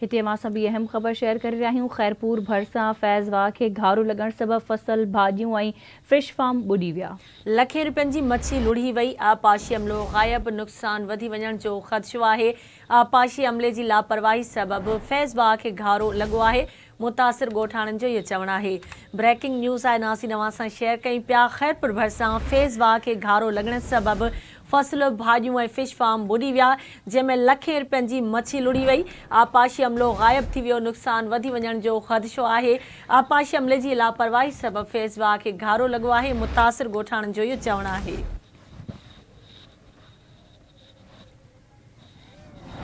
हिते मां सभी अहम ख़बर शेयर कर रहा हूँ। खैरपुर भरसा फैज़वा के घारो लगण सबब फसल भाजियों ऐं फिश फार्म बुडी विया। लखे रुपयनि जी मच्छी लुढ़ी वई। आपाशी अमलो गायब, नुक़सान वधी वञण जो ख़दशो आहे। आपाशी अमले जी लापरवाही सबब फैज़वा के घारो लगो आहे। मुतासिर ॻोठाणनि जो इहो चवणु आहे। ब्रेकिंग न्यूज़ आहे, नासी नवां सां शेयर कई पिया। खैरपुर भरसां फैज़वा के घारो लगण सबब फसल भाजियों ऐं फिश फार्म बुडी विया, जंहिंमें लखे रुपयनि जी मच्छी लुढ़ी वई। आपाशी अमलो गायब थी वियो, नुक़सान वधी वञण जो ख़दशो आहे। आपाशी अमले जी लापरवाही सबब फैज़वा के घारो लगो आहे। मुतासिर ॻोठाणनि जो इहो चवणु आहे।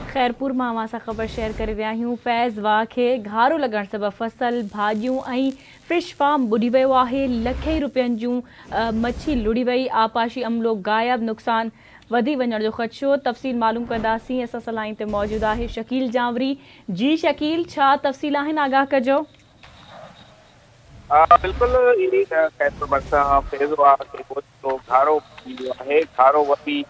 खैरपुर मां अवां सां ख़बर शेयर करे रहिया आहियूं। फैज़वा के घारो लगण सबब फसल भाजियों ऐं फिश फार्म बुडी वियो आहे। लखे रुपयनि जूं मच्छी लुढ़ी वई। आपाशी अमलो गायब, नुक़सान वधी वञण जो ख़दशो। तफ़सील मालूम कंदासीं। असां सां लाइन ते मौजूदु आहे शकील जावरी। जी शकील, छा तफ़सील आहिनि, आगाह कजो। बिल्कुल खैरपुर भरसां फैज़वा के घारो आहे। घारो वधी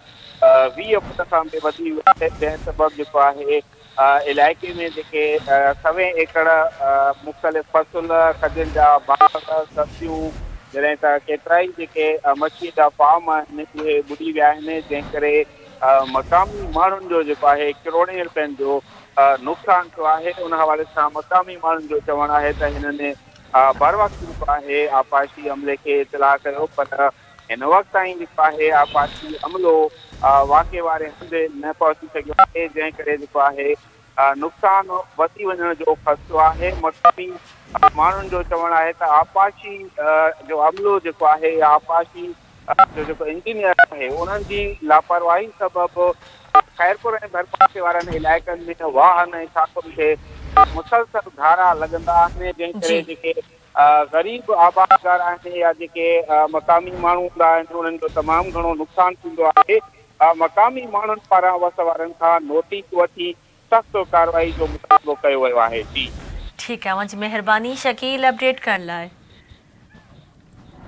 20 फुट खां बि वधी वियो आहे, जंहिं सबब जेको आहे इलाइक़े में जेके 100 एकड़ मुख़्तलिफ़ फसल, खजनि जा बाग, सब्जियूं, जॾहिं त केतिरा ई जेके मच्छी जा फार्म आहिनि उहे बुॾी विया आहिनि, जंहिं करे मक़ामी माण्हुनि जो जेको आहे करोड़े रुपयनि जो नुक़सानु थियो आहे। उन हवाले सां मक़ामी माण्हुनि जो चवणु आहे त हिननि बर वक़्तु जेको आहे आपाशी अमले खे इतलाह कयो, पर हिन वक़्तु ताईं जेको आहे आपाशी अमलो वाक़े वारे हंधि न पहुची सघियो आहे, जंहिं करे जेको आहे नुक़सान वधी वञण जो ख़दशो आहे। मक़ामी माण्हुनि जो चवणु आहे त आपाशी जो अमलो जेको आहे, आपाशी जो जेको इंजीनियर आहे, उन्हनि जी लापरवाही सबबु खैरपुर ऐं भरपासे वारनि इलाइक़नि में वाहन ऐं छाकुनि खे मुसलसल घारा लॻंदा आहिनि, जंहिं करे जेके ग़रीब आबादगार आहिनि या जेके मक़ामी माण्हू हूंदा आहिनि उन्हनि जो तमामु घणो नुक़सानु थींदो आहे। मक़ामी माण्हुनि पारां वस वारनि खां नोटिस वठी सख़्त कार्रवाई जो मुतालबो कयो वियो आहे। जी ठीकु आहे, मुंहिंजी महिरबानी शकील अपडेट करण लाइ।